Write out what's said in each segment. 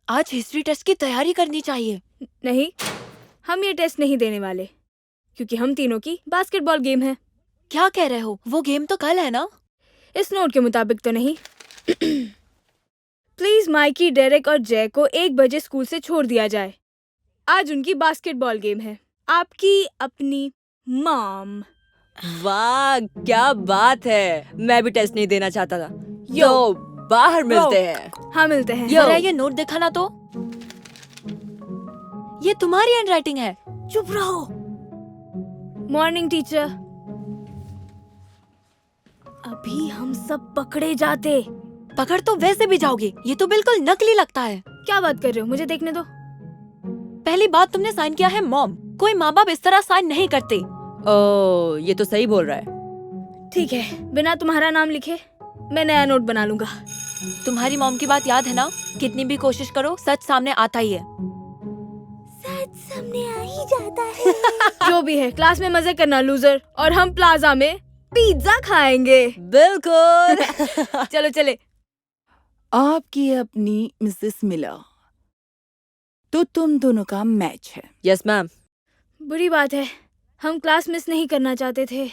आज history test की तैयारी करनी चाहिए। नहीं, हम ये टेस्ट नहीं देने वाले क्योंकि हम तीनों की बास्केटबॉल गेम है। क्या कह रहे हो? वो गेम तो कल है ना? इस नोट के मुताबिक तो नहीं। प्लीज माइकी, डेरेक और जय को 1 बजे स्कूल से छोड़ दिया जाए। आज उनकी बास्केटबॉल गेम है। आपकी अपनी मॉम। वाह क्या बात है, मैं भी टेस्ट नहीं देना चाहता था। यो बाहर मिलते हैं। हाँ मिलते हैं। जरा ये नोट दिखाना तो। ये तुम्हारी हैंडराइटिंग है। चुप रहो। Morning teacher. अभी हम सब पकड़े जाते। पकड़ तो वैसे भी जाओगे, ये तो बिल्कुल नकली लगता है। क्या बात कर रहे हो, मुझे देखने दो। पहली बात, तुमने साइन किया है मॉम। कोई माँ बाप इस तरह साइन नहीं करते। ओह, ये तो सही बोल रहा है। ठीक है, बिना तुम्हारा नाम लिखे मैं नया नोट बना लूंगा। तुम्हारी मॉम की बात याद है ना? कितनी भी कोशिश करो, सच सामने आता ही है। सच सामने आ ही जाता है। जो भी है, क्लास में मजे करना लूजर, और हम प्लाजा में पिज्जा खाएंगे। बिल्कुल। चलो चले। आपकी अपनी मिसेस मिलर, तो तुम दोनों का मैच है। Yes ma'am. बुरी बात है, हम क्लास मिस नहीं करना चाहते थे।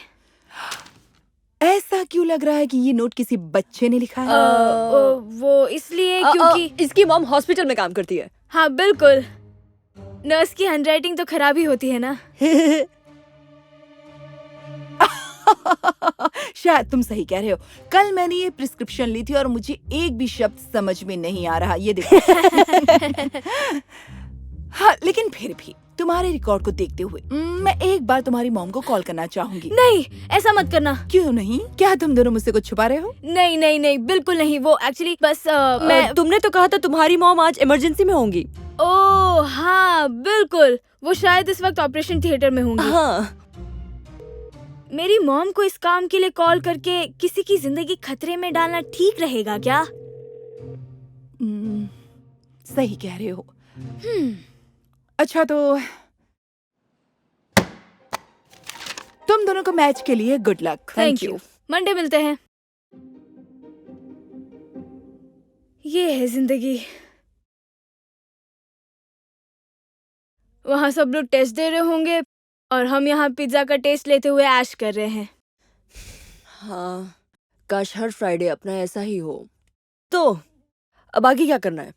ऐसा क्यों लग रहा है कि ये नोट किसी बच्चे ने लिखा है? वो इसलिए क्योंकि इसकी मॉम हॉस्पिटल में काम करती है। हाँ बिल्कुल, नर्स की हैंडराइटिंग तो खराब ही होती है ना। शायद तुम सही कह रहे हो। कल मैंने ये प्रिस्क्रिप्शन ली थी और मुझे एक भी शब्द समझ में नहीं आ रहा। ये देखो। हाँ, लेकिन फिर भी तुम्हारे रिकॉर्ड को देखते हुए मैं एक बार तुम्हारी मॉम को कॉल करना चाहूंगी। नहीं, ऐसा मत करना। क्यों नहीं? क्या तुम दोनों मुझसे कुछ छुपा रहे हो? नहीं नहीं नहीं, बिल्कुल नहीं। वो एक्चुअली बस तुमने तो कहा था तुम्हारी मॉम आज इमरजेंसी में होंगी। ओह हाँ बिल्कुल, वो शायद इस वक्त ऑपरेशन थिएटर में होंगी। हाँ। मेरी मॉम को इस काम के लिए कॉल करके किसी की जिंदगी खतरे में डालना ठीक रहेगा क्या? सही कह रहे हो। अच्छा तो तुम दोनों को मैच के लिए good luck. Thank you. Monday मिलते हैं। ये है जिंदगी। वहाँ सब लोग टेस्ट दे रहे होंगे और हम यहाँ पिज्जा का टेस्ट लेते हुए ऐश कर रहे हैं। हाँ, काश हर फ्राइडे अपना ऐसा ही हो। तो अब आगे क्या करना है?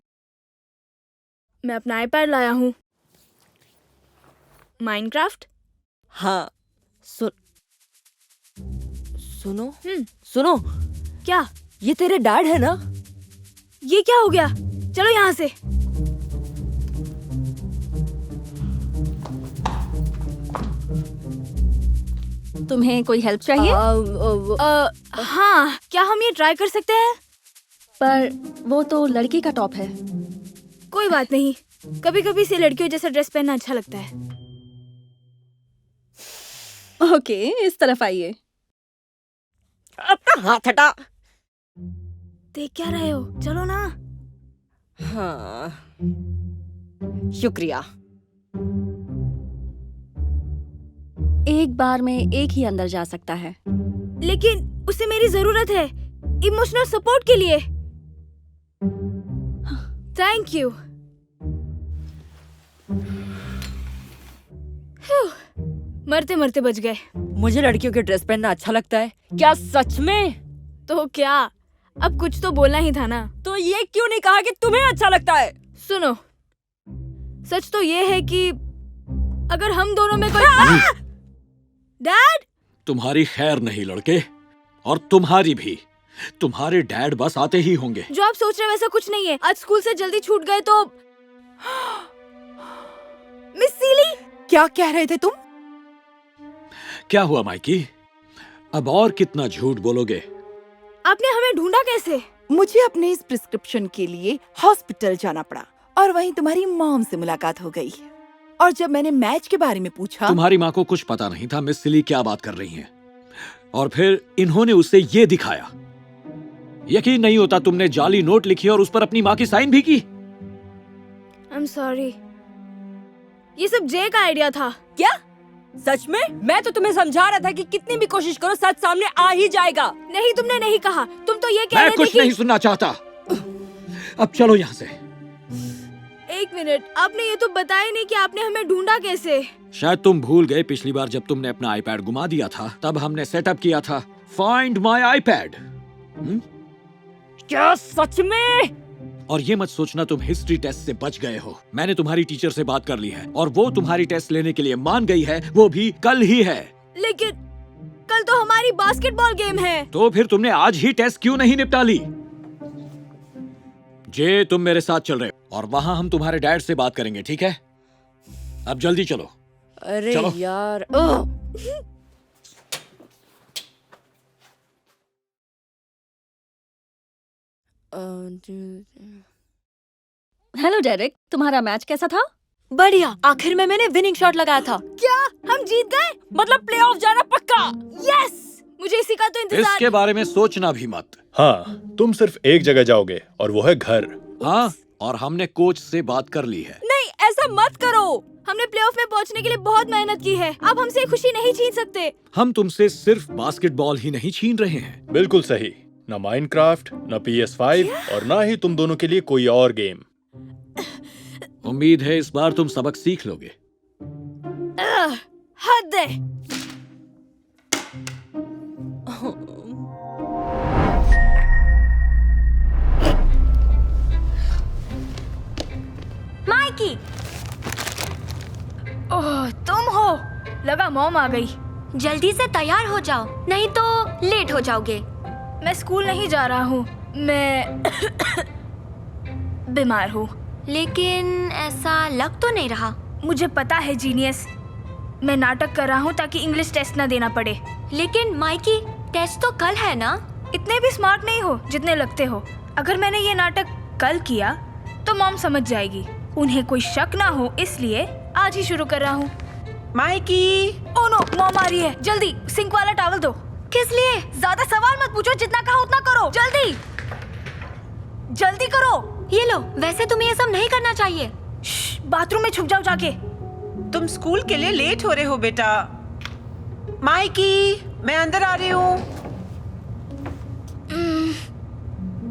मैं अपना आईपैड लाया हूँ। माइनक्राफ्ट। हाँ, सुनो। सुनो। क्या? ये तेरे डैड है ना? ये क्या हो गया? चलो यहाँ से। तुम्हें कोई हेल्प चाहिए? हाँ, क्या हम ये ट्राई कर सकते हैं? पर वो तो लड़की का टॉप है। कोई बात नहीं, कभी कभी इसे लड़कियों जैसा ड्रेस पहनना अच्छा लगता है। ओके, इस तरफ आइए। अपना हाथ हटा। देख क्या रहे हो? चलो ना। हाँ, शुक्रिया। एक बार में एक ही अंदर जा सकता है। लेकिन उसे मेरी जरूरत है, इमोशनल सपोर्ट के लिए। Thank you. मरते मरते बच गए। मुझे लड़कियों के ड्रेस पहनना अच्छा लगता है। क्या सच में? तो क्या, अब कुछ तो बोलना ही था ना। तो ये क्यों नहीं कहा कि तुम्हें अच्छा लगता है? सुनो, सच तो ये है कि अगर हम दोनों में कोई डैड! तुम्हारी खैर नहीं लड़के, और तुम्हारी भी। तुम्हारे डैड बस आते ही होंगे। जो आप सोच रहे हैं वैसा कुछ नहीं है। आज स्कूल से जल्दी छूट गए तो। मिस सीली! क्या कह रहे थे तुम? क्या हुआ माइकी? अब और कितना झूठ बोलोगे? आपने हमें ढूंढा कैसे? मुझे अपने इस प्रिस्क्रिप्शन के लिए हॉस्पिटल जाना पड़ा और वहीं तुम्हारी मॉम से मुलाकात हो गई। और जब मैंने मैच के बारे में पूछा, तुम्हारी माँ को कुछ पता नहीं था मिस सिली क्या बात कर रही हैं। और फिर इन्होंने उसे ये दिखाया। यकीन नहीं होता तुमने जाली नोट लिखी और उस पर अपनी माँ की साइन भी की। I'm sorry। ये सब जे का आइडिया था। क्या? सच में? मैं तो तुम्हें समझा रहा था कि कितनी भी कोशिश करो सच सामने आ ही जाएगा। नहीं, तुमने नहीं कहा। तुम तो ये कह मैं रहे थे कुछ कि नहीं सुनना चाहता। अब चलो यहाँ से। एक मिनट, आपने ये तो बताया नहीं कि आपने हमें ढूंढा कैसे। शायद तुम भूल गए, पिछली बार जब तुमने अपना आईपैड गुमा दिया था तब हमने सेटअप किया था फाइंड माय आईपैड। क्या सच में? और ये मत सोचना तुम हिस्ट्री टेस्ट से बच गए हो। मैंने तुम्हारी टीचर से बात कर ली है और वो तुम्हारी टेस्ट लेने के लिए मान गई है, वो भी कल ही है। लेकिन कल तो हमारी बास्केटबॉल गेम है। तो फिर तुमने आज ही टेस्ट क्यों नहीं निपटा ली? जे, तुम मेरे साथ चल रहे हो और वहाँ हम तुम्हारे डैड से बात करेंगे, ठीक है? अब जल्दी चलो। अरे चलो। यार, हेलो डेरिक, तुम्हारा मैच कैसा था? बढ़िया, आखिर में मैंने विनिंग शॉट लगाया था। क्या हम जीत गए? मतलब प्लेऑफ जाना पक्का? यस, मुझे इसी का तो इंतजार। इसके बारे में सोचना भी मत। हाँ, तुम सिर्फ एक जगह जाओगे और वो है घर। हाँ, और हमने कोच से बात कर ली है। नहीं, ऐसा मत करो। हमने प्लेऑफ में पहुंचने के लिए बहुत मेहनत की है। आप हमसे ये खुशी नहीं छीन सकते। हम तुमसे सिर्फ बास्केटबॉल ही नहीं छीन रहे हैं। बिल्कुल सही। न माइनक्राफ्ट, न PS5 और ना ही तुम दोनों के लिए कोई और गेम। उम्मीद है इस बार तुम सबक सीख लोगे। हद है। माइकी, ओह, तुम हो? लगा मॉम आ गई। जल्दी से तैयार हो जाओ, नहीं तो लेट हो जाओगे। मैं स्कूल नहीं जा रहा हूँ, मैं बीमार हूँ। लेकिन ऐसा लग तो नहीं रहा। मुझे पता है जीनियस, मैं नाटक कर रहा हूँ ताकि इंग्लिश टेस्ट ना देना पड़े। लेकिन माइकी, टेस्ट तो कल है ना? इतने भी स्मार्ट नहीं हो जितने लगते हो। अगर मैंने ये नाटक कल किया तो मॉम समझ जाएगी। उन्हें कोई शक ना हो, इसलिए आज ही शुरू कर रहा हूँ। माइकी, ओह नो, मॉम आ रही है। जल्दी सिंक वाला टॉवल दो। किस लिए? ज्यादा सवाल मत पूछो, जितना कहा उतना करो। जल्दी जल्दी करो। ये लो, वैसे तुम्हें ये सब नहीं करना चाहिए। बाथरूम में छुप जाओ जाके। तुम स्कूल के लिए लेट हो रहे हो बेटा। माइकी, मैं अंदर आ रही हूँ।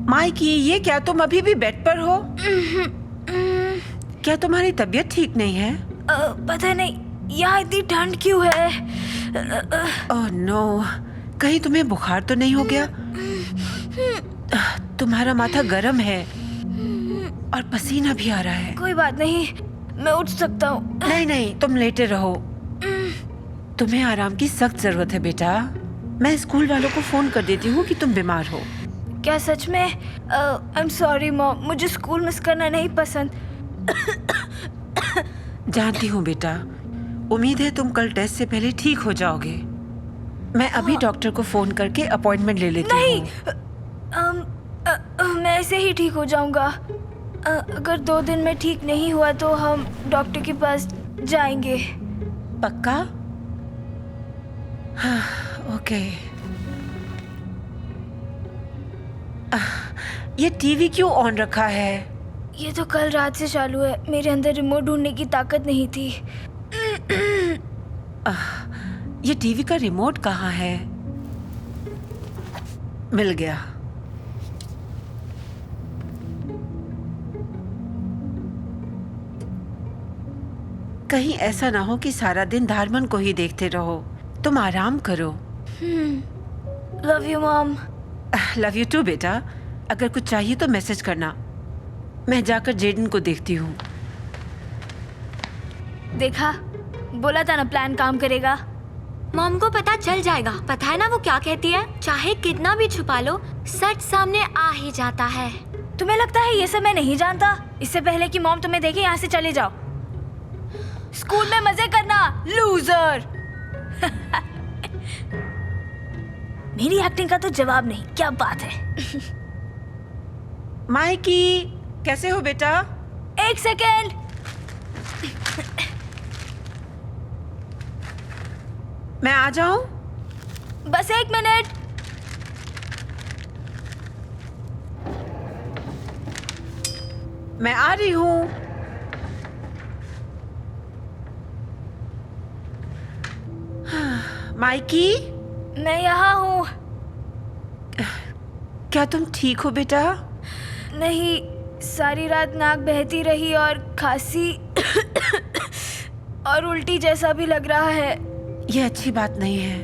माइकी, ये क्या तुम अभी भी बेड पर हो? क्या तुम्हारी तबीयत ठीक नहीं है? पता नहीं यहाँ इतनी ठंड क्यों है। ओह नो, कहीं तुम्हें बुखार तो नहीं हो गया? तुम्हारा माथा गर्म है और पसीना भी आ रहा है। कोई बात नहीं, मैं उठ सकता हूँ। नहीं नहीं, तुम लेटे रहो। तुम्हें आराम की सख्त जरूरत है बेटा। मैं स्कूल वालों को फोन कर देती हूँ कि तुम बीमार हो। क्या सच में? आई एम सॉरी मॉम, मुझे स्कूल मिस करना नहीं पसंद। जानती हूँ बेटा, उम्मीद है तुम कल टेस्ट से पहले ठीक हो जाओगे। मैं अभी डॉक्टर को फोन करके अपॉइंटमेंट ले लेती नहीं, हूँ। मैं ऐसे ही ठीक हो जाऊंगा। अगर 2 दिन में ठीक नहीं हुआ तो हम डॉक्टर के पास जाएंगे। पक्का? हाँ, ओके। ये टीवी क्यों ऑन रखा है? ये तो कल रात से चालू है। मेरे अंदर रिमोट ढूंढने की ताकत नहीं थी। ये टीवी का रिमोट कहाँ है? मिल गया। कहीं ऐसा ना हो कि सारा दिन धारमन को ही देखते रहो। तुम आराम करो। Love you mom. Love you too बेटा। अगर कुछ चाहिए तो मैसेज करना। मैं जाकर जेडन को देखती हूँ। देखा, बोला था ना प्लान काम करेगा। मॉम को पता चल जाएगा। पता है ना वो क्या कहती है? चाहे कितना भी छुपा लो, सच सामने आ ही जाता है। तुम्हें लगता है ये सब मैं नहीं जानता? इससे पहले कि मॉम तुम्हें देखे, यहाँ से चले जाओ। स्कूल में मजे करना, लूजर। मेरी एक्टिंग का तो जवाब नहीं। क्या बात है। माइकी, कैसे हो बेटा? 1 सेकेंड। मैं आ जाऊं? बस 1 मिनट। मैं आ रही हूँ। माइकी, मैं यहाँ हूँ। क्या तुम ठीक हो बेटा? नहीं, सारी रात नाक बहती रही और खांसी और उल्टी जैसा भी लग रहा है। ये अच्छी बात नहीं है।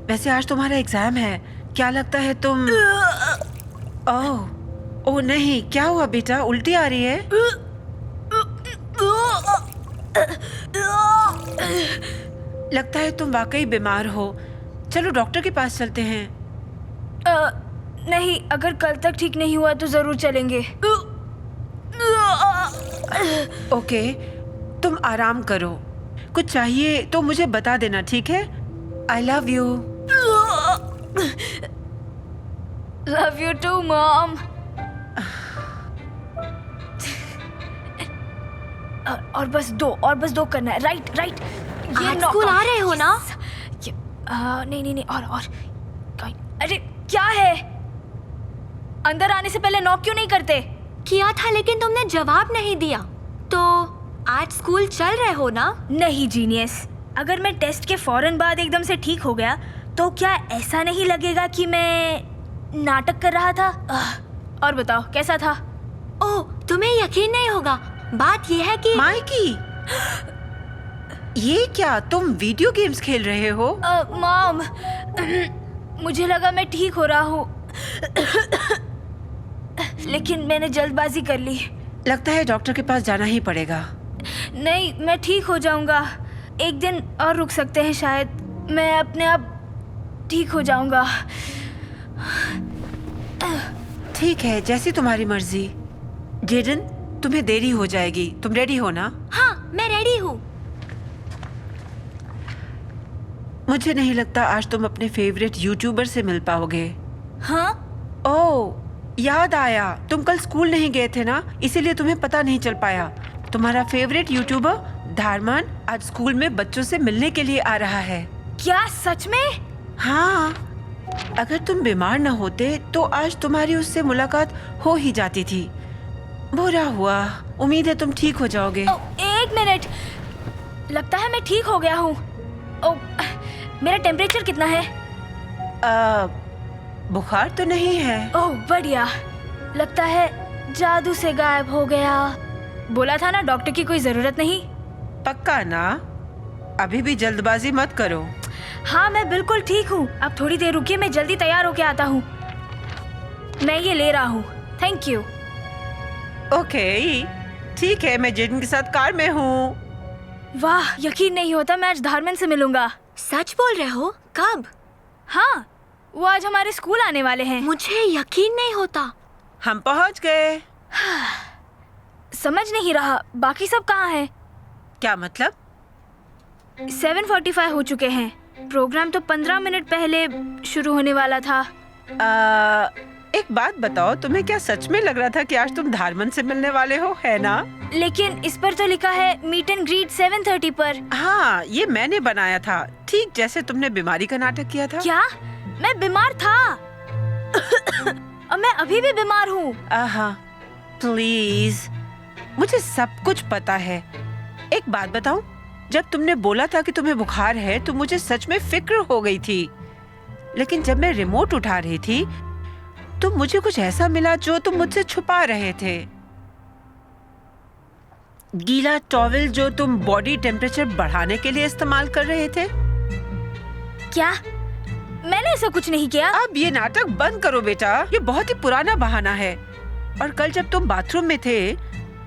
वैसे आज तुम्हारा एग्जाम है, क्या लगता है तुम? ओह नहीं, क्या हुआ बेटा, उल्टी आ रही है? लगता है तुम वाकई बीमार हो। चलो डॉक्टर के पास चलते हैं। नहीं, अगर कल तक ठीक नहीं हुआ तो जरूर चलेंगे। ओके, तुम आराम करो। कुछ चाहिए तो मुझे बता देना, ठीक है? I love you. Love you too mom. और बस दो करना है। राइट। ये आज स्कूल आ रहे हो ना? नहीं और अरे क्या है? अंदर आने से पहले नॉक क्यों नहीं करते? किया था लेकिन तुमने जवाब नहीं दिया। तो आज स्कूल चल रहे हो ना? नहीं जीनियस, अगर मैं टेस्ट के फौरन बाद एकदम से ठीक हो गया तो क्या ऐसा नहीं लगेगा कि मैं नाटक कर रहा था? और बताओ कैसा था? ओह, तुम्हें यकीन नहीं होगा। बात यह है कि माइकी, ये क्या तुम वीडियो गेम्स खेल रहे हो? मॉम, मुझे लगा मैं ठीक हो रहा हूँ लेकिन मैंने जल्दबाजी कर ली। लगता है डॉक्टर के पास जाना ही पड़ेगा। नहीं, मैं ठीक हो जाऊंगा। एक दिन और रुक सकते हैं शायद। मैं अपने आप ठीक हो जाऊंगा। ठीक है, जैसी तुम्हारी मर्जी। जेडन, तुम्हें देरी हो जाएगी, तुम रेडी हो ना? हाँ, मैं रेडी हूँ। मुझे नहीं लगता आज तुम अपने फेवरेट यूट्यूबर से मिल पाओगे। हाँ? ओह, याद आया, तुम कल स्कूल नहीं गए थे ना, इसीलिए तुम्हें पता नहीं चल पाया। तुम्हारा फेवरेट यूट्यूबर धारमान आज स्कूल में बच्चों से मिलने के लिए आ रहा है। क्या सच में? हाँ, अगर तुम बीमार न होते तो आज तुम्हारी उससे मुलाकात हो ही जाती थी। बुरा हुआ, उम्मीद है तुम ठीक हो जाओगे। एक मिनट, लगता है मैं ठीक हो गया हूँ। मेरा टेम्परेचर कितना है? बुखार तो नहीं है। ओह बढ़िया, लगता है जादू से गायब हो गया। बोला था ना डॉक्टर की कोई जरूरत नहीं। पक्का ना? अभी भी जल्दबाजी मत करो। हाँ, मैं बिल्कुल ठीक हूँ। अब थोड़ी देर रुकिए, मैं जल्दी तैयार होके आता हूँ। मैं ये ले रहा हूँ। Thank you. ओके, ठीक है, मैं जेडन के साथ कार में हूँ। वाह, यकीन नहीं होता मैं आज धारमन से मिलूंगा। सच बोल रहे हो? कब? हाँ, वो आज हमारे स्कूल आने वाले हैं। मुझे यकीन नहीं होता। हम पहुँच गए। समझ नहीं रहा, बाकी सब कहाँ हैं? क्या मतलब? 7:45 हो चुके हैं। प्रोग्राम तो 15 मिनट पहले शुरू होने वाला था। एक बात बताओ, तुम्हें क्या सच में लग रहा था कि आज तुम धारमन से मिलने वाले हो, है ना? लेकिन इस पर तो लिखा है मीट एंड ग्रीट 7:30 पर। हाँ, ये मैंने बनाया था, ठीक जैसे तुमने बीमारी का नाटक किया था। क्या? मैं बीमार था? और मैं अभी भी बीमार हूँ। प्लीज, मुझे सब कुछ पता है। एक बात बताऊं, जब तुमने बोला था कि तुम्हें बुखार है तो मुझे सच में फिक्र हो गई थी। लेकिन जब मैं रिमोट उठा रही थी तो मुझे कुछ ऐसा मिला जो तुम मुझसे छुपा रहे थे। गीला टॉवेल जो तुम बॉडी टेम्परेचर बढ़ाने के लिए इस्तेमाल कर रहे थे। क्या? मैंने ऐसा कुछ नहीं किया। अब ये नाटक बंद करो बेटा, ये बहुत ही पुराना बहाना है। और कल जब तुम बाथरूम में थे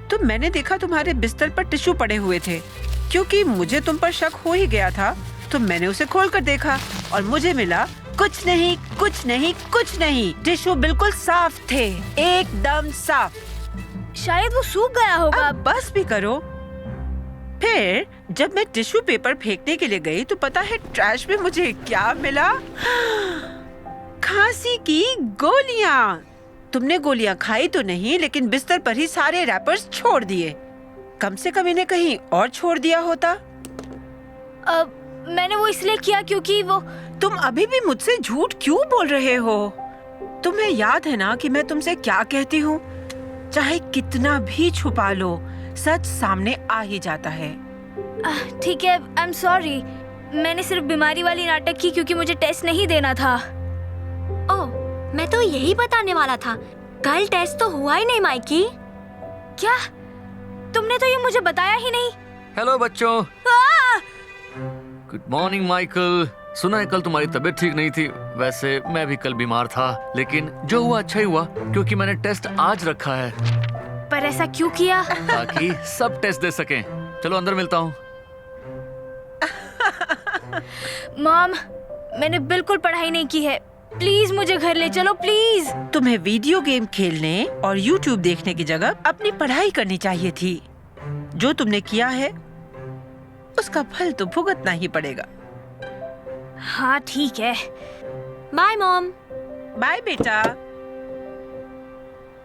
तो मैंने देखा तुम्हारे बिस्तर पर टिश्यू पड़े हुए थे। क्योंकि मुझे तुम पर शक हो ही गया था तो मैंने उसे खोलकर देखा और मुझे मिला कुछ नहीं। टिश्यू बिल्कुल साफ थे, एकदम साफ। शायद वो सूख गया होगा। अब बस भी करो। फिर जब मैं टिश्यू पेपर फेंकने के लिए गई तो पता है ट्रैश में मुझे क्या मिला? खांसी की गोलियां। तुमने गोलियां खाई तो नहीं, लेकिन बिस्तर पर ही सारे रैपर्स छोड़ दिए। कम से कम इन्हें कहीं और छोड़ दिया होता। मैंने वो इसलिए किया क्योंकि वो। तुम अभी भी मुझसे झूठ क्यों बोल रहे हो? तुम्हें याद है ना कि मैं तुमसे क्या कहती हूँ? चाहे कितना भी छुपा लो, सच सामने आ ही जाता है। ठीक है, आई एम सॉरी। मैंने सिर्फ बीमारी वाली नाटक की क्योंकि मुझे टेस्ट नहीं देना था। ओह, मैं तो यही बताने वाला था। कल टेस्ट तो हुआ ही नहीं माइकी। क्या? तुमने तो ये मुझे बताया ही नहीं। हेलो बच्चों। Good morning Michael. सुना है कल तुम्हारी तबीयत ठीक नहीं थी। वैसे मैं भी कल बीमार था, लेकिन जो हुआ अच्छा ही हुआ, क्योंकि मैंने टेस्ट आज रखा है पर ऐसा क्यों किया? ताकि सब टेस्ट दे सकें। चलो अंदर मिलता हूँ। मॉम, मैंने बिल्कुल पढ़ाई नहीं की है। प्लीज मुझे घर ले चलो प्लीज। तुम्हें वीडियो गेम खेलने और YouTube देखने की जगह अपनी पढ़ाई करनी चाहिए थी। जो तुमने किया है उसका फल तो भुगतना ही पड़ेगा। हाँ ठीक है। Bye mom. बाय बेटा।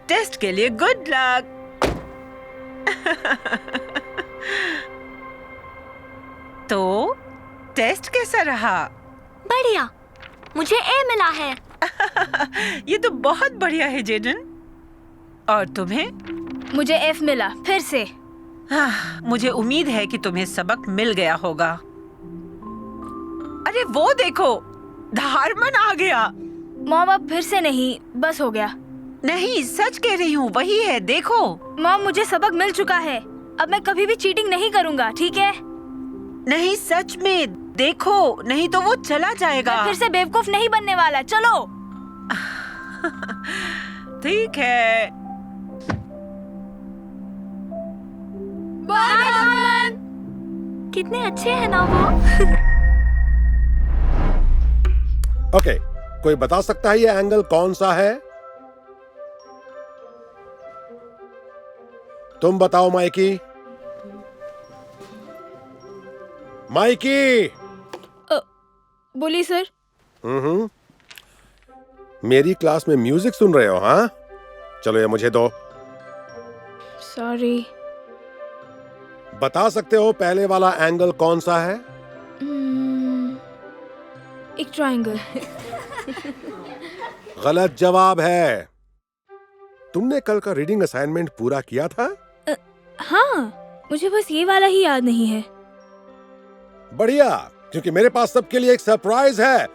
टेस्ट के लिए गुड लक। तो टेस्ट कैसा रहा? बढ़िया, मुझे ए मिला है। ये तो बहुत बढ़िया है जेडन। और तुम्हें? मुझे एफ मिला फिर से। मुझे उम्मीद है कि तुम्हें सबक मिल गया होगा। अरे वो देखो, धारमन आ गया। मॉम अब फिर से नहीं, बस हो गया। नहीं, सच कह रही हूँ, वही है, देखो। मॉम मुझे सबक मिल चुका है। अब मैं कभी भी चीटिंग नहीं करूँगा, ठीक है? नहीं, सच में देखो, नहीं तो वो चला जाएगा। मैं फिर से बेवकूफ नहीं बनने वाला। चलो। ठीक है। बाय। कितने अच्छे हैं ना वो। ओके, कोई बता सकता है ये एंगल कौन सा है? तुम बताओ माइकी। माइकी। बोली सर। मेरी क्लास में म्यूजिक सुन रहे हो? हाँ, चलो ये मुझे दो। सॉरी। बता सकते हो पहले वाला एंगल कौन सा है? एक ट्रायंगल। गलत जवाब है। तुमने कल का रीडिंग असाइनमेंट पूरा किया था? हाँ, मुझे बस ये वाला ही याद नहीं है। बढ़िया, क्योंकि मेरे पास सबके लिए एक सरप्राइज है।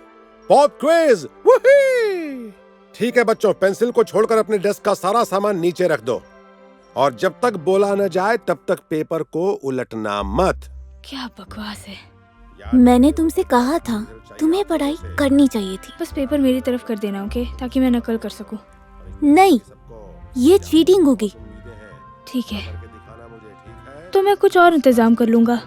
Pop quiz. वुही! ठीक है बच्चों, पेंसिल को छोड़कर अपने डेस्क का सारा सामान नीचे रख दो और जब तक बोला न जाए तब तक पेपर को उलटना मत। क्या बकवास है। मैंने तुमसे कहा था तुम्हें पढ़ाई करनी चाहिए थी। बस पेपर मेरी तरफ कर देना, ओके? ताकि मैं नकल कर सकूं। नहीं, ये चीटिंग होगी। ठीक है, तो मैं कुछ और इंतजाम कर लूंगा।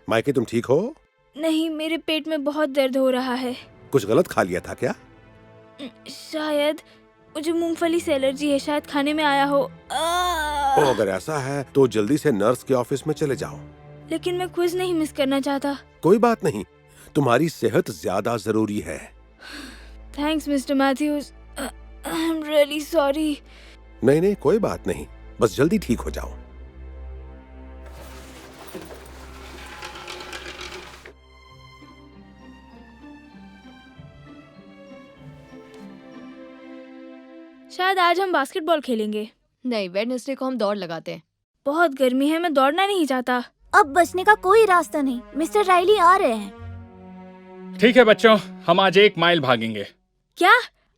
माइकी, तुम ठीक हो? नहीं, मेरे पेट में बहुत दर्द हो रहा है। कुछ गलत खा लिया था क्या? शायद। मुझे मूंगफली से एलर्जी है, शायद खाने में आया हो। अगर ऐसा है तो जल्दी से नर्स के ऑफिस में चले जाओ। लेकिन मैं क्विज नहीं मिस करना चाहता। कोई बात नहीं, तुम्हारी सेहत ज्यादा जरूरी है। Thanks mister Mathews. I am really sorry. नहीं नहीं, कोई बात नहीं, बस जल्दी ठीक हो जाओ। शायद आज हम बास्केटबॉल खेलेंगे। नहीं, वेडनेसडे को हम दौड़ लगाते हैं। बहुत गर्मी है, मैं दौड़ना नहीं चाहता। अब बचने का कोई रास्ता नहीं, मिस्टर राइली आ रहे हैं। ठीक है बच्चों, हम आज 1 माइल भागेंगे। क्या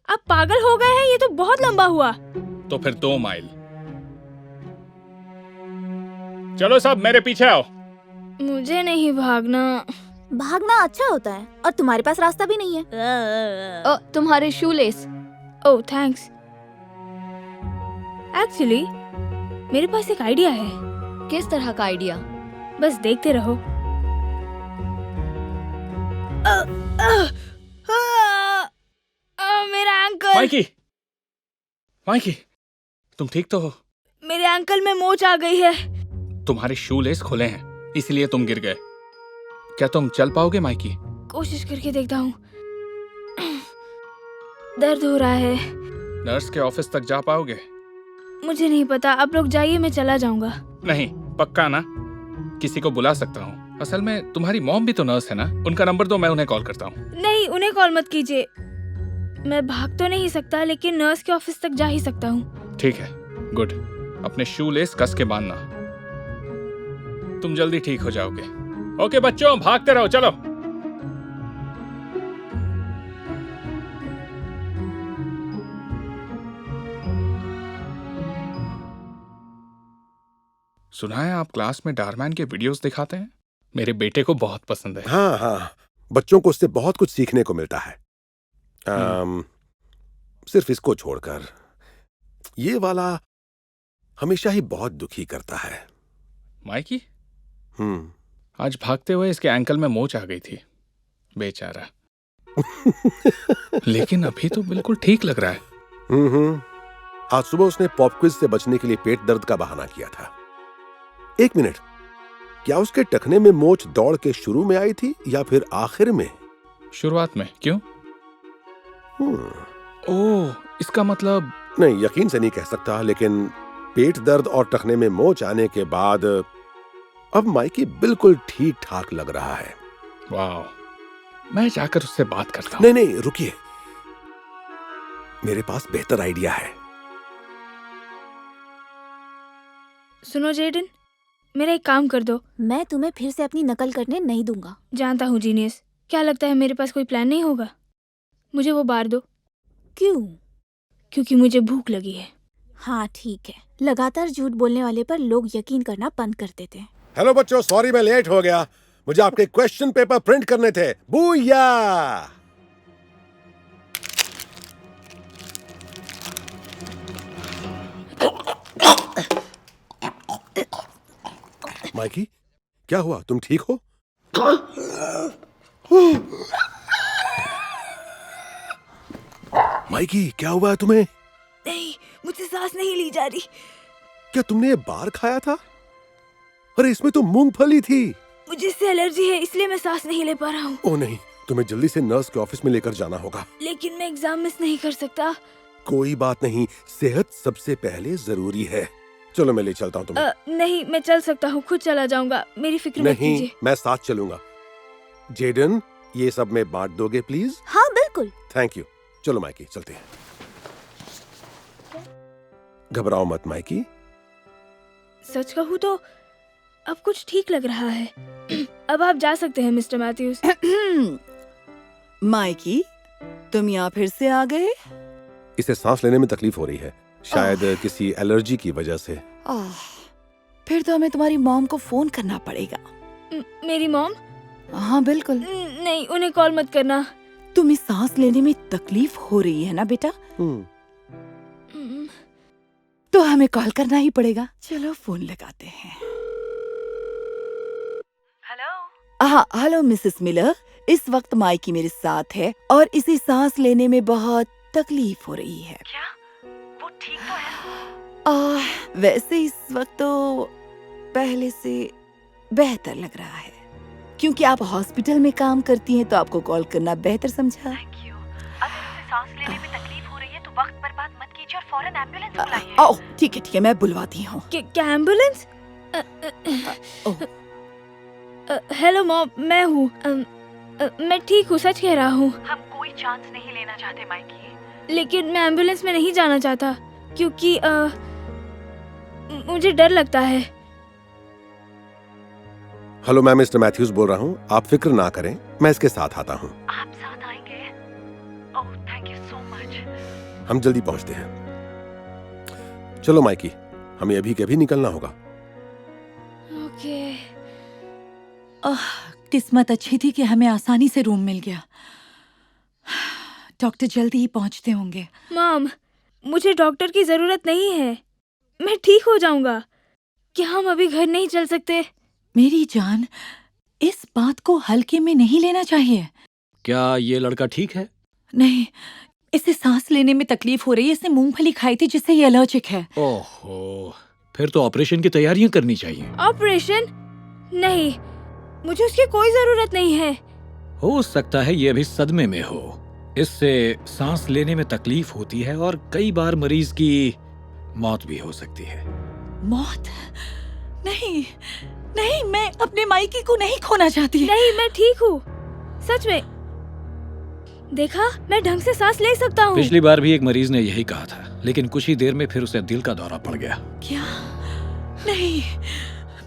आप पागल हो गए हैं? ये तो बहुत लंबा हुआ। तो फिर 2 माइल। चलो सब मेरे पीछे आओ। मुझे नहीं भागना। भागना अच्छा होता है और तुम्हारे पास रास्ता भी नहीं है। तुम्हारे शू लेस। ओह थैंक्स। एक्चुअली मेरे पास एक आइडिया है। किस तरह का आइडिया? बस देखते रहो। मेरा एंकल। माइकी, माइकी, तुम ठीक तो हो? मेरे एंकल में मोच आ गई है। तुम्हारे शू लेस खुले हैं, इसलिए तुम गिर गए। क्या तुम चल पाओगे माइकी? कोशिश करके देखता हूँ। दर्द हो रहा है। नर्स के ऑफिस तक जा पाओगे? मुझे नहीं पता, आप लोग जाइए, मैं चला जाऊंगा। नहीं, पक्का ना? किसी को बुला सकता हूँ। असल में तुम्हारी मॉम भी तो नर्स है ना, उनका नंबर दो, मैं उन्हें कॉल करता हूँ। नहीं, उन्हें कॉल मत कीजिए। मैं भाग तो नहीं सकता, लेकिन नर्स के ऑफिस तक जा ही सकता हूँ। ठीक है, गुड। अपने शू लेस कस के बांधना, तुम जल्दी ठीक हो जाओगे। ओके बच्चों, भागते रहो, चलो। सुना है आप क्लास में डारमैन के वीडियोस दिखाते हैं? मेरे बेटे को बहुत पसंद है। हाँ हाँ, बच्चों को उससे बहुत कुछ सीखने को मिलता है। सिर्फ इसको छोड़कर ये वाला हमेशा ही बहुत दुखी करता है। माइकी? आज भागते हुए इसके एंकल में मोच आ गई थी, बेचारा। लेकिन अभी तो बिल्कुल ठीक लग रहा है। आज सुबह उसने पॉप क्विज से बचने के लिए पेट दर्द का बहाना किया था। एक मिनट, क्या उसके टखने में मोच दौड़ के शुरू में आई थी या फिर आखिर में? शुरुआत में। क्यों? ओह, इसका मतलब। नहीं, यकीन से नहीं कह सकता, लेकिन पेट दर्द और टखने में मोच आने के बाद अब माइकी बिल्कुल ठीक ठाक लग रहा है। वाह, मैं जाकर उससे बात करता हूँ। नहीं, रुकिए, मेरे पास बेहतर आइडिया है। सुनो जेडन, मेरा एक काम कर दो। मैं तुम्हें फिर से अपनी नकल करने नहीं दूंगा। जानता हूँ जीनियस, क्या लगता है मेरे पास कोई प्लान नहीं होगा? मुझे वो बार दो। क्यों? क्योंकि मुझे भूख लगी है। हाँ ठीक है, लगातार झूठ बोलने वाले पर लोग यकीन करना बंद कर देते हैं। हेलो बच्चों, सॉरी मैं लेट हो गया। मुझे आपके क्वेश्चन पेपर प्रिंट करने थे। बूया! माइकी, क्या हुआ? तुम ठीक हो? माइकी, क्या हुआ है तुम्हें? नहीं, मुझसे सांस नहीं ली जा रही। क्या तुमने ये बार खाया था? अरे इसमें तो मूंगफली थी। मुझे इससे एलर्जी है, इसलिए मैं सांस नहीं ले पा रहा हूँ। ओह नहीं, तुम्हें जल्दी से नर्स के ऑफिस में लेकर जाना होगा। लेकिन मैं एग्जाम मिस नहीं कर सकता। कोई बात नहीं, सेहत सबसे पहले जरूरी है। चलो मैं ले चलता हूँ तुम्हें। नहीं, मैं चल सकता हूँ, खुद चला जाऊंगा, मेरी फिक्र मत कीजिए। नहीं, मैं साथ चलूंगा। जेडन, ये सब में बांट दोगे प्लीज? हाँ बिल्कुल। Thank you. चलो माइकी, चलते हैं। घबराओ मत माइकी। सच कहूँ तो अब कुछ ठीक लग रहा है। अब आप जा सकते हैं मिस्टर मैथ्यूज। माइकी, तुम यहाँ फिर से आ गए? इसे सांस लेने में तकलीफ हो रही है, शायद किसी एलर्जी की वजह से। फिर तो हमें तुम्हारी मॉम को फोन करना पड़ेगा। मेरी मॉम? हाँ बिल्कुल। नहीं, उन्हें कॉल मत करना। तुम्हें सांस लेने में तकलीफ हो रही है ना बेटा? तो हमें कॉल करना ही पड़ेगा। चलो फोन लगाते हैं। हाँ, हेलो मिसेस मिलर। इस वक्त माइकी मेरे साथ है और इसे सांस लेने में बहुत तकलीफ हो रही है। क्या वो ठीक तो है? वैसे इस वक्त तो पहले से बेहतर लग रहा है। क्योंकि आप हॉस्पिटल में काम करती हैं तो आपको कॉल करना बेहतर समझा। Thank you. अगर उसे सांस लेने में तकलीफ हो रही है तो वक्त बर्बाद मत कीजिए और फौरन एम्बुलेंस बुलाइए। ठीक है, मैं बुलवाती हूँ। क्या एम्बुलेंस? हेलो मॉम, मैं हूँ। मैं ठीक हूँ, सच कह रहा हूँ। हम कोई चांस नहीं लेना चाहते माइकी। लेकिन मैं एम्बुलेंस में नहीं जाना चाहता क्योंकि मुझे डर लगता है। हेलो, मैं मिस्टर मैथ्यूज बोल रहा हूँ। आप फिक्र ना करें, मैं इसके साथ आता हूँ। आप साथ आएंगे? ओह, थैंक यू सो मच। हम जल्दी पहुँचते हैं। चलो माइकी, हमें अभी के अभी निकलना होगा। ओके। किस्मत अच्छी थी कि हमें आसानी से रूम मिल गया। डॉक्टर जल्दी ही पहुंचते होंगे। मॉम, मुझे डॉक्टर की जरूरत नहीं है, मैं ठीक हो जाऊंगा। क्या हम अभी घर नहीं चल सकते? मेरी जान, इस बात को हल्के में नहीं लेना चाहिए। क्या ये लड़का ठीक है? नहीं, इसे सांस लेने में तकलीफ हो रही है। इसने मूंगफली खाई थी जिससे ये एलर्जिक है। ओहो, फिर तो ऑपरेशन की तैयारियां करनी चाहिए। ऑपरेशन? नहीं, मुझे उसकी कोई जरूरत नहीं है। हो सकता है ये अभी सदमे में हो। इससे सांस लेने में तकलीफ होती है और कई बार मरीज की मौत भी हो सकती है। मौत? नहीं, मैं अपने माइकी को नहीं खोना चाहती। नहीं, मैं ठीक हूँ, सच में। देखा, मैं ढंग से सांस ले सकता हूँ। पिछली बार भी एक मरीज ने यही कहा था, लेकिन कुछ ही देर में फिर उसे दिल का दौरा पड़ गया। क्या? नहीं,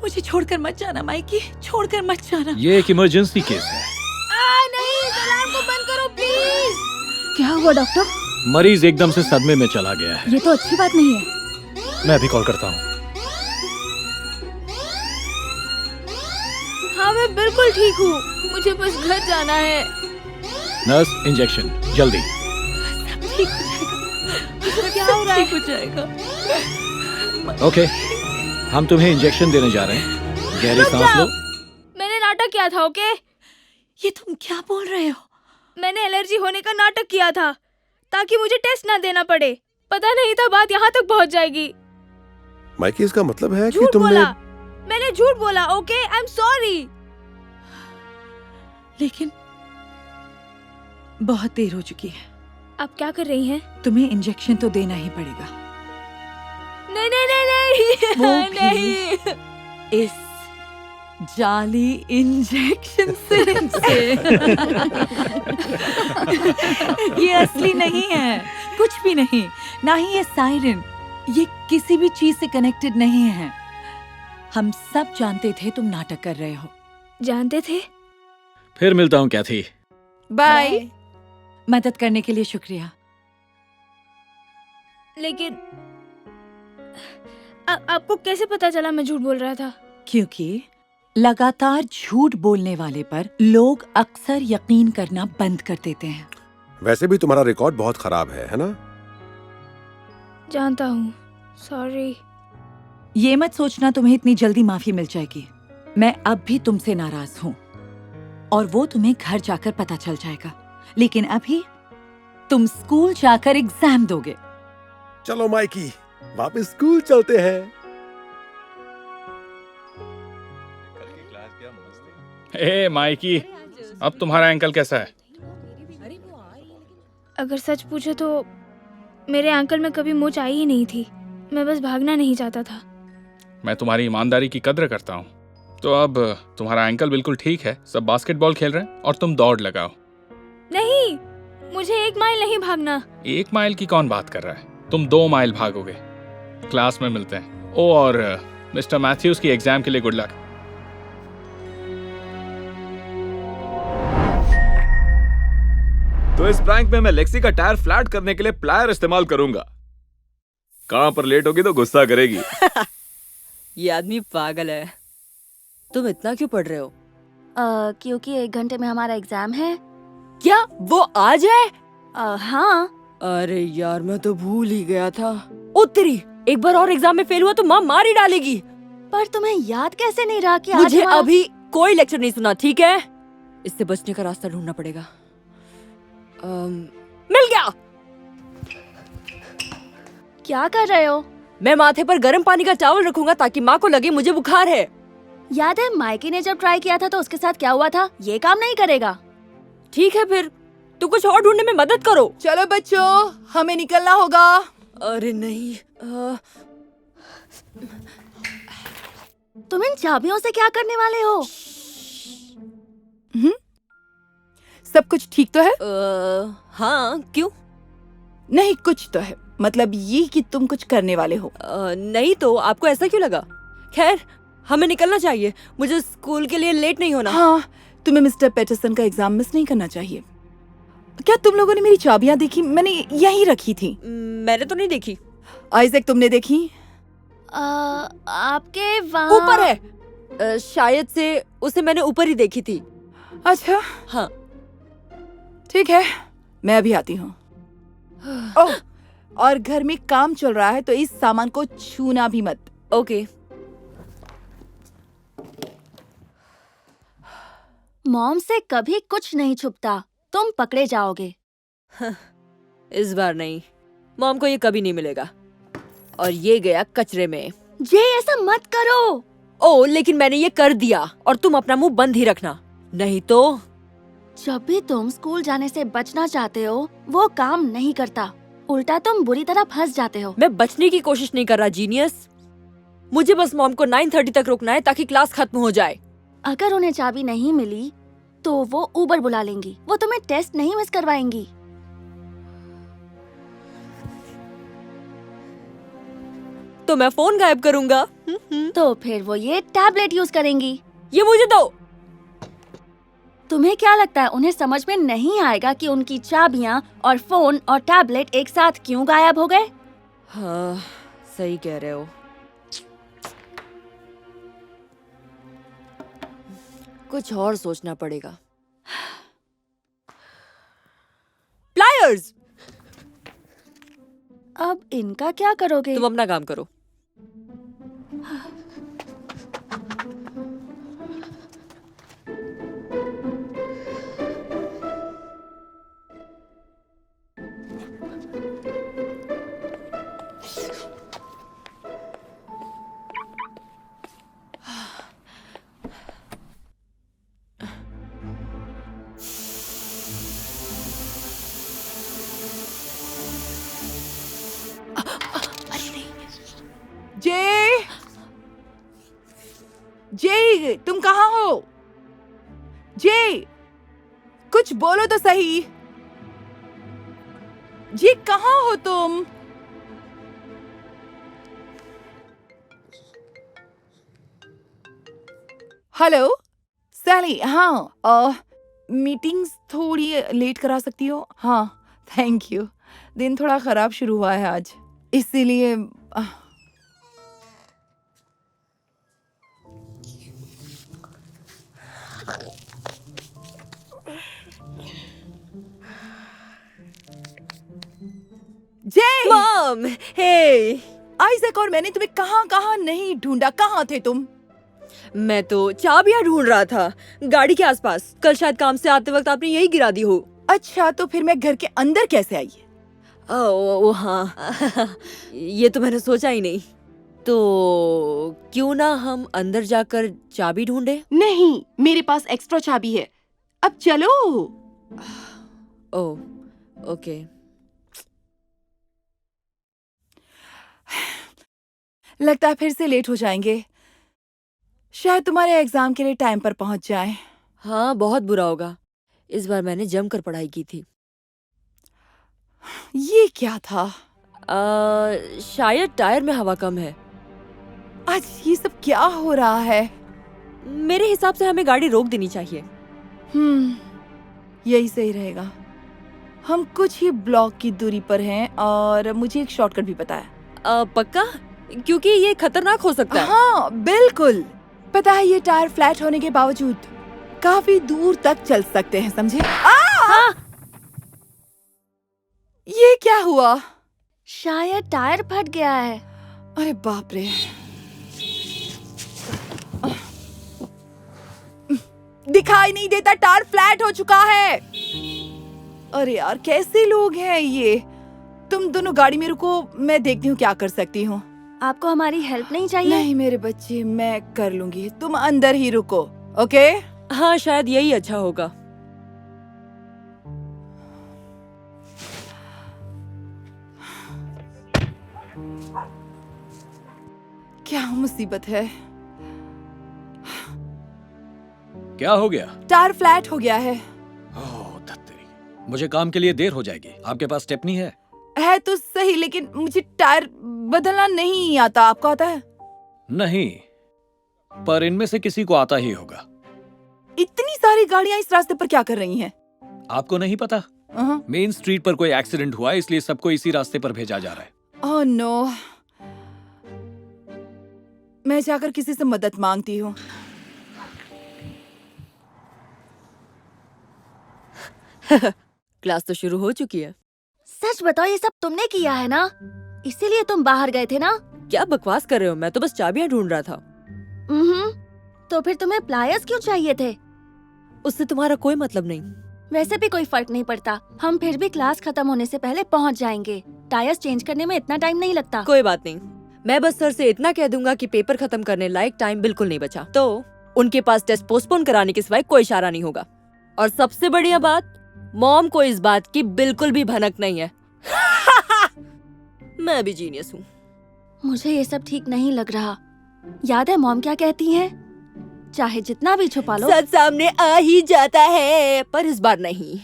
मुझे छोड़कर मत जाना माइकी, छोड़कर मत जाना। ये एक इमरजेंसी केस है। नहीं, इस अलार्म को बंद करो प्लीज। क्या हुआ डॉक्टर? मरीज एकदम से सदमे में चला गया है। ये तो अच्छी बात नहीं है। मैं अभी कॉल करता हूँ। हाँ मैं बिल्कुल ठीक हूँ, मुझे बस घर जाना है। नर्स, इंजेक्शन जल्दी। ठीक हो जाएगा, क्या हो रहा है? ठीक हो जाएगा। ओके, हम तुम्हें इंजेक्शन देने जा रहे हैं। गहरी रुक सांस लो। जाओ। मैंने नाटक किया था, ओके? ये तुम क्या बोल रहे हो? मैंने एलर्जी होने का नाटक किया था ताकि मुझे टेस्ट ना देना पड़े। पता नहीं था बात यहाँ तक पहुँच जाएगी। माइकी, इसका मतलब है कि झूठ तुमने बोला, मैंने झूठ बोला, ओके? I am sorry. लेकिन बहुत देर हो चुकी है। आप क्या कर रही हैं? तुम्हें इंजेक्शन तो देना ही पड़ेगा। नहीं नहीं नहीं नहीं वो भी नहीं। इस जाली इंजेक्शन से ये असली नहीं है, कुछ भी नहीं। ना ही ये सायरन, ये किसी भी चीज से कनेक्टेड नहीं है। हम सब जानते थे तुम नाटक कर रहे हो। जानते थे? फिर मिलता हूँ कैथी। बाय। मदद करने के लिए शुक्रिया। लेकिन आपको कैसे पता चला मैं झूठ बोल रहा था? क्योंकि लगातार झूठ बोलने वाले पर लोग अक्सर यकीन करना बंद कर देते हैं। वैसे भी तुम्हारा रिकॉर्ड बहुत खराब है ना? जानता हूँ, सॉरी। ये मत सोचना तुम्हें इतनी जल्दी माफी मिल जाएगी। मैं अब भी तुमसे नाराज हूँ और वो तुम्हें घर जाकर पता चल जाएगा। लेकिन अभी तुम स्कूल जाकर एग्जाम दोगे। चलो माइकी, वापस स्कूल चलते हैं। ए माइकी, अब तुम्हारा एंकल कैसा है? अगर सच पूछो तो मेरे अंकल में कभी मोच आई ही नहीं थी। मैं बस भागना नहीं चाहता था। मैं तुम्हारी ईमानदारी की कद्र करता हूँ। तो अब तुम्हारा एंकल बिल्कुल ठीक है, सब बास्केटबॉल खेल रहे हैं और तुम दौड़ लगाओ। नहीं, मुझे 1 माइल नहीं भागना। 1 माइल की कौन बात कर रहा है? तुम 2 माइल भागोगे। क्लास में मिलते हैं। ओ, और मिस्टर मैथ्यूज की एग्जाम के लिए गुड लक। तो इस प्रैंक में मैं लेक्सी का टायर फ्लैट करने के लिए प्लायर इस्तेमाल करूंगा। कहां पर लेट होगी तो गुस्सा करेगी। ये आदमी पागल है। तुम इतना क्यों पढ़ रहे हो? क्योंकि 1 घंटे में हमारा एग्जाम है। क्या वो आज है? हाँ। अरे यार, मैं तो भूल ही गया था। ओ तेरी, एक बार और एग्जाम में फेल हुआ तो माँ मार ही डालेगी। पर तुम्हें याद कैसे नहीं रहा कि मुझे आज हमारा... अभी कोई लेक्चर नहीं सुना, ठीक है? इससे बचने का रास्ता ढूंढना पड़ेगा। मिल गया। क्या कर रहे हो? मैं माथे पर गर्म पानी का टॉवल रखूंगा ताकि माँ को लगे मुझे बुखार है। याद है माइकी ने जब ट्राई किया था तो उसके साथ क्या हुआ था? ये काम नहीं करेगा। ठीक है, फिर तू कुछ और ढूंढने में मदद करो। चलो बच्चों, हमें निकलना होगा। अरे नहीं, तुम इन चाबियों से क्या करने वाले हो? सब कुछ ठीक तो है? हाँ, क्यों? नहीं, कुछ तो है। मतलब ये कि तुम कुछ करने वाले हो। नहीं तो आपको ऐसा क्यों लगा? खैर, हमें निकलना चाहिए। मुझे स्कूल के लिए लेट नहीं होना। हाँ, तुम्हें मिस्टर पैटरसन का एग्जाम मिस नहीं करना चाहिए। क्या तुम लोगों ने मेरी चाबियां देखी? मैंने यहीं रखी थी। मैंने तो नहीं देखी। आइजैक, तुमने देखी? आपके वहाँ ऊपर है। शायद से उसे मैंने ऊपर ही देखी थी। अच्छा, हाँ ठीक है, मैं अभी आती हूँ। ओह, और घर में काम चल रहा है तो इस सामान को छूना भी मत। ओके। मॉम से कभी कुछ नहीं छुपता, तुम पकड़े जाओगे। इस बार नहीं, मॉम को ये कभी नहीं मिलेगा। और ये गया कचरे में। ये ऐसा मत करो। ओ, लेकिन मैंने ये कर दिया और तुम अपना मुंह बंद ही रखना, नहीं तो। जब भी तुम स्कूल जाने से बचना चाहते हो वो काम नहीं करता, उल्टा तुम बुरी तरह फंस जाते हो। मैं बचने की कोशिश नहीं कर रहा जीनियस। मुझे बस मॉम को 9:30 तक रुकना है ताकि क्लास खत्म हो जाए। अगर उन्हें चाबी नहीं मिली तो वो उबर बुला लेंगी। वो तुम्हें टेस्ट नहीं मिस करवाएंगी। तो मैं फोन गायब करूंगा। तो फिर वो ये टैबलेट यूज करेंगी। ये मुझे दो। तुम्हें क्या लगता है उन्हें समझ में नहीं आएगा कि उनकी चाबियां और फोन और टैबलेट एक साथ क्यों गायब हो गए? हाँ, सही कह रहे हो। कुछ और सोचना पड़ेगा। प्लायर्स! अब इनका क्या करोगे? तुम अपना काम करो। जे जे तुम कहाँ हो? जे कुछ बोलो तो सही। जे कहाँ हो तुम? हेलो सैली। हाँ, मीटिंग्स थोड़ी लेट करा सकती हो? हाँ थैंक यू। दिन थोड़ा खराब शुरू हुआ है आज, इसीलिए जे मॉम, हे आइजैक और मैंने तुम्हें कहाँ कहाँ नहीं ढूंढा। कहाँ थे तुम? मैं तो चाबियां ढूंढ रहा था गाड़ी के आसपास। कल शायद काम से आते वक्त आपने यही गिरा दी हो। अच्छा, तो फिर मैं घर के अंदर कैसे आई? ओ हाँ ये तो मैंने सोचा ही नहीं। तो क्यों ना हम अंदर जाकर चाबी ढूंढे? नहीं, मेरे पास एक्स्ट्रा चाबी है। अब चलो। Oh okay. लगता है फिर से लेट हो जाएंगे। शायद तुम्हारे एग्जाम के लिए टाइम पर पहुंच जाएं। हाँ बहुत बुरा होगा। इस बार मैंने जमकर पढ़ाई की थी। ये क्या था? शायद टायर में हवा कम है। आज ये सब क्या हो रहा है? मेरे हिसाब से हमें गाड़ी रोक देनी चाहिए। यही सही रहेगा। हम कुछ ही ब्लॉक की दूरी पर हैं और मुझे एक शॉर्टकट भी पता है। पक्का? क्योंकि ये खतरनाक हो सकता है। हाँ बिल्कुल। पता है, ये टायर फ्लैट होने के बावजूद काफी दूर तक चल सकते हैं, समझे? हाँ। ये क्या हुआ? शायद टायर फट गया है। अरे बाप रे। दिखाई नहीं देता, टायर फ्लैट हो चुका है। अरे यार, कैसे लोग हैं ये? तुम दोनों गाड़ी में रुको, मैं देखती हूँ क्या कर सकती हूँ। आपको हमारी हेल्प नहीं चाहिए? नहीं मेरे बच्चे, मैं कर लूंगी। तुम अंदर ही रुको, ओके? हाँ शायद यही अच्छा होगा। क्या मुसीबत है? क्या हो गया? टायर फ्लैट हो गया है। ओह धत्तेरी, मुझे काम के लिए देर हो जाएगी। आपके पास स्टेपनी है? है तो सही, लेकिन मुझे टायर बदलना नहीं आता। आपको आता है? नहीं, पर इनमें से किसी को आता ही होगा। इतनी सारी गाड़ियां इस रास्ते पर क्या कर रही हैं? आपको नहीं पता? मेन स्ट्रीट पर कोई एक्सीडेंट हुआ है, इसलिए सबको इसी रास्ते पर भेजा जा रहा है। Oh no. मैं जाकर किसी से मदद मांगती हूँ। क्लास तो शुरू हो चुकी है। सच बताओ, ये सब तुमने किया है ना? इसीलिए तुम बाहर गए थे ना? क्या बकवास कर रहे हो? मैं तो बस चाबियां ढूंढ रहा था। तो फिर तुम्हें प्लायर्स क्यों चाहिए थे? उससे तुम्हारा कोई मतलब नहीं। वैसे भी कोई फर्क नहीं पड़ता। हम फिर भी क्लास खत्म होने से पहले पहुंच जाएंगे। टायर्स चेंज करने में इतना टाइम नहीं लगता। कोई बात नहीं, मैं बस सर से इतना कह दूंगा कि पेपर खत्म करने लायक टाइम बिल्कुल नहीं बचा, तो उनके पास टेस्ट पोस्टपोन कराने के सिवाय कोई इशारा नहीं होगा। और सबसे बढ़िया बात, मॉम को इस बात की बिल्कुल भी भनक नहीं है। मैं भी जीनियस हूँ। मुझे ये सब ठीक नहीं लग रहा। याद है मॉम क्या कहती हैं? चाहे जितना भी छुपा लो, सच सामने आ ही जाता है, पर इस बार नहीं।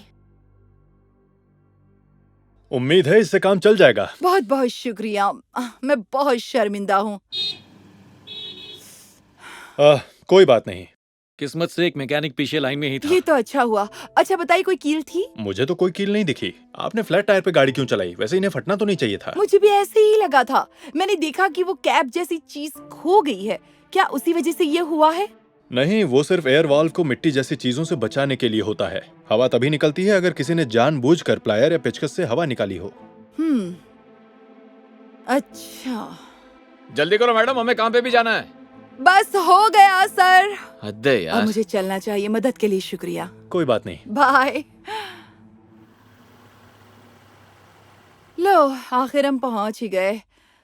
उम्मीद है इससे काम चल जाएगा। बहुत बहुत शुक्रिया। मैं बहुत शर्मिंदा हूँ। कोई बात नहीं। किस्मत से एक मैकेनिक पीछे लाइन में ही था। ये तो अच्छा हुआ। अच्छा बताइए, कोई कील थी? मुझे तो कोई कील नहीं दिखी। आपने फ्लैट टायर पे गाड़ी क्यों चलाई? वैसे इन्हें फटना तो नहीं चाहिए था। मुझे भी ऐसे ही लगा था। मैंने देखा कि वो कैप जैसी चीज खो गई है। क्या उसी वजह से ये हुआ है? नहीं, वो सिर्फ एयर वाल्व को मिट्टी जैसी चीजों से बचाने के लिए होता है। हवा तभी निकलती है अगर किसी ने जानबूझकर प्लायर या पेचकस से हवा निकाली हो। अच्छा, जल्दी करो मैडम, हमें काम पे भी जाना है। बस हो गया सर। हद है अब यार। मुझे चलना चाहिए। मदद के लिए शुक्रिया। कोई बात नहीं। बाय। लो, आखिर हम पहुंच ही गए।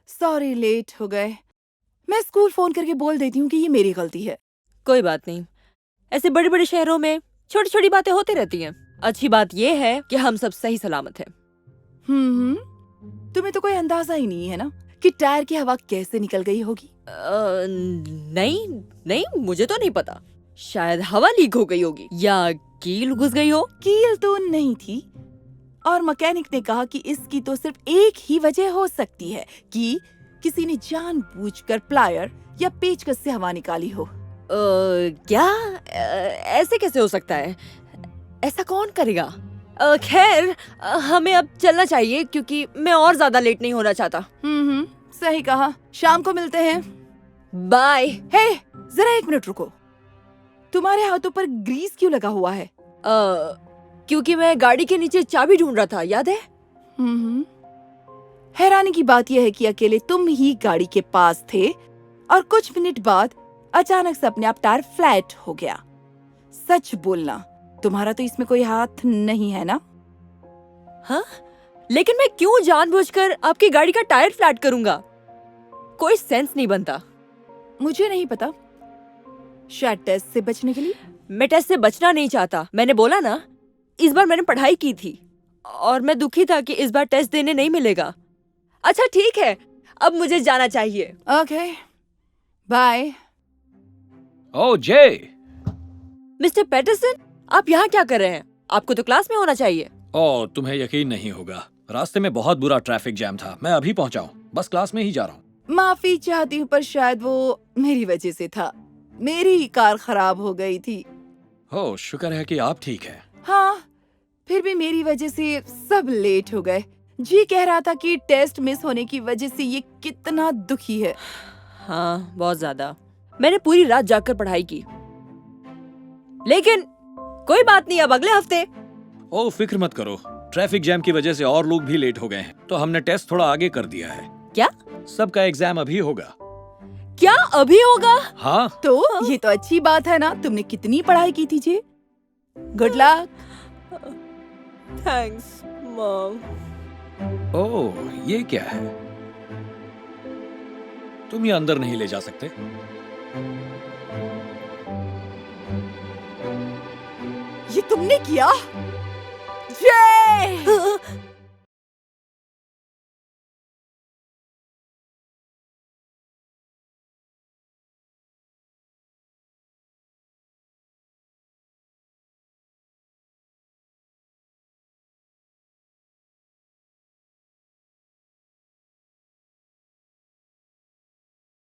सॉरी लेट हो गए। मैं स्कूल फोन करके बोल देती हूँ कि ये मेरी गलती है। कोई बात नहीं, ऐसे बड़े बड़े शहरों में छोटी छोटी बातें होती रहती हैं। अच्छी बात यह है कि हम सब सही सलामत हैं। तुम्हें तो कोई अंदाजा ही नहीं है ना कि टायर की हवा कैसे निकल गई होगी। नहीं नहीं, मुझे तो नहीं पता। शायद हवा लीक हो गई होगी या कील घुस गई हो। कील तो नहीं थी, और मैकेनिक ने कहा कि इसकी तो सिर्फ एक ही वजह हो सकती है कि किसी ने जानबूझकर प्लायर या पेचकस से हवा निकाली हो। क्या? ऐसे कैसे हो सकता है? ऐसा कौन करेगा? खैर, हमें अब चलना चाहिए क्योंकि मैं और ज्यादा लेट नहीं होना चाहता। सही कहा। शाम को मिलते हैं। बाय। हे, जरा एक मिनट रुको। तुम्हारे हाथों पर ग्रीस क्यों लगा हुआ है? क्योंकि मैं गाड़ी के नीचे चाबी ढूंढ रहा था, याद है? हैरानी की बात यह है कि अकेले तुम ही गाड़ी के पास थे और कुछ मिनट बाद अचानक से अपने आप टायर फ्लैट हो गया। सच बोलना, तुम्हारा तो इसमें कोई हाथ नहीं है ना? हाँ? लेकिन मैं क्यों जानबूझकर आपकी गाड़ी का टायर फ्लैट करूंगा? कोई सेंस नहीं बनता। मुझे नहीं पता। शायद टेस्ट से बचने के लिए। मैं टेस्ट से बचना नहीं चाहता। मैंने बोला ना, इस बार मैंने पढ़ाई की थी और मैं दुखी था कि इस बार टेस्ट देने नहीं मिलेगा। अच्छा ठीक है, अब मुझे जाना चाहिए। Okay, bye. Oh J. Mister Patterson, आप यहाँ क्या कर रहे हैं? आपको तो क्लास में होना चाहिए। ओह, तुम्हें यकीन नहीं होगा, रास्ते में बहुत बुरा ट्रैफिक जैम था। मैं अभी पहुंचा हूँ, बस क्लास में ही जा रहा हूँ। माफी चाहती हूँ, पर शायद वो मेरी वजह से था। मेरी कार खराब हो गई थी। ओह, शुक्र है कि आप ठीक है। हाँ, फिर भी मेरी वजह से सब लेट हो गए। जी कह रहा था कि टेस्ट मिस होने की वजह से ये कितना दुखी है। हाँ, बहुत ज्यादा। मैंने पूरी रात जागकर पढ़ाई की, लेकिन कोई बात नहीं, अब अगले हफ्ते। ओह, फिक्र मत करो, ट्रैफिक जैम की वजह से और लोग भी लेट हो गए हैं, तो हमने टेस्ट थोड़ा आगे कर दिया है। क्या? सबका एग्जाम अभी होगा। क्या अभी होगा? हाँ। तो ये तो अच्छी बात है ना। तुमने कितनी पढ़ाई की थी जी? Good luck. Thanks mom. Oh, ये क्या है? तुम ये अंदर नहीं ले जा सकते? ये तुमने किया? जय!